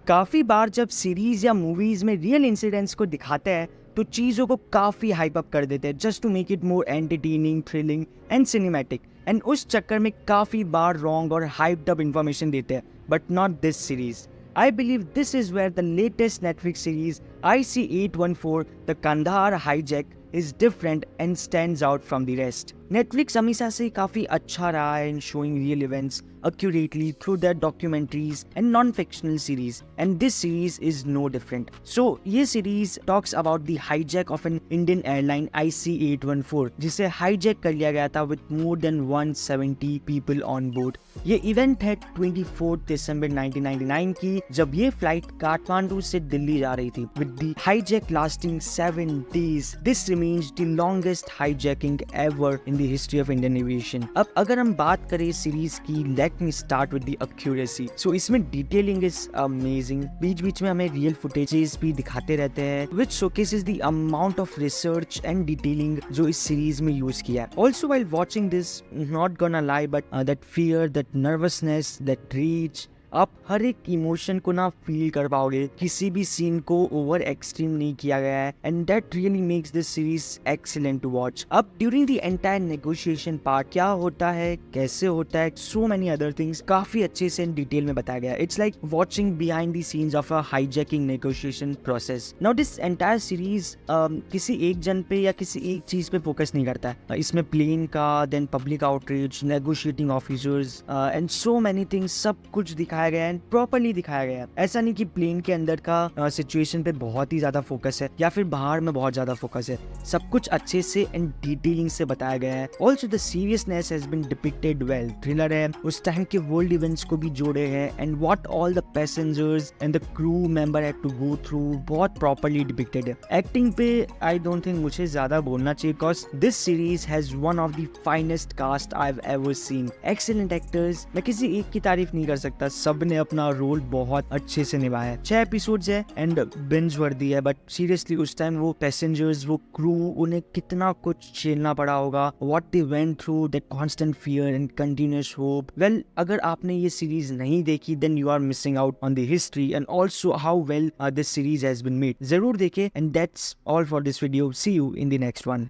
काफी बार जब सीरीज या मूवीज में रियल इंसिडेंट्स को दिखाते हैं तो चीजों को काफी हाइप अप कर देते हैं just to make it more entertaining, thrilling and cinematic. And उस चक्कर में काफी बार रॉन्ग और हाइप्ड अप इंफॉर्मेशन देते हैं, but not this series. I believe this is where the latest Netflix series IC814 The Kandahar Hijack is different and stands out from the rest. Netflix हमेशा से काफी अच्छा रहा है in showing real events accurately through their documentaries and non-fictional series, and this series is no different. So ये series talks about the hijack of an Indian airline IC814 जिसे hijack कर लिया गया था with more than 170 people on board. ये event है 24 दिसंबर 1999 की, जब ये फ्लाइट काठमांडू से दिल्ली जा रही थी with the hijack lasting 7 days. This remains the longest hijacking ever in the history of Indian aviation. अब अगर हम बात करें सीरीज की, let me start with the accuracy. So इसमें डिटेलिंग is amazing. बीच बीच में हमें रियल फुटेजेस भी दिखाते रहते हैं which showcases the amount of research and detailing जो इस सीरीज में यूज किया है. Also while watching this, not gonna lie, but that fear, that nervousness, that rage, आप हर एक इमोशन को ना फील कर पाओगे. किसी भी सीन को ओवर एक्सट्रीम नहीं किया गया है and that really makes this series excellent to watch. अब during the entire negotiation part क्या होता है, कैसे होता है, सो मेनी अदर थिंग्स काफी अच्छे से इन डिटेल में बताया गया है. It's like watching behind the scenes of a hijacking negotiation process. Now this entire series किसी एक जन पे या किसी एक चीज पे फोकस नहीं करता है. इसमें प्लेन का, then public outreach, negotiating officers and so many things, सब कुछ दिखाया गया है, प्रॉपर्ली दिखाया गया है. ऐसा नहीं कि प्लेन के अंदर का सिचुएशन पे बहुत ही ज्यादा फोकस है या फिर बाहर में बहुत ज्यादा फोकस है. सब कुछ अच्छे से एंड डिटेलिंग से बताया गया है. Also the seriousness has been depicted well. Thriller है, उस टाइम के वर्ल्ड इवेंट्स को भी जोड़े हैं and what all the passengers and the crew member had to go through, बहुत प्रॉपर्ली डिपिक्टेड है. एक्टिंग पे आई डोंट थिंक मुझे ज्यादा बोलना चाहिए because this series has one of the finest cast I have ever seen. Excellent actors, मैं किसी एक की तारीफ नहीं कर सकता, सब ने अपना रोल बहुत अच्छे से निभाया है. 6 एपिसोड्स है एंड बिंज वर्दी है, बट सीरियसली उस टाइम वो पैसेंजर्स, वो क्रू, उन्हें कितना कुछ झेलना पड़ा होगा. What they went through, that constant fear and continuous hope. Well, अगर आपने ये सीरीज नहीं देखी then you are missing out on the history and also how well this series has been made. जरूर देखे. And that's all for this video. See you in the next one.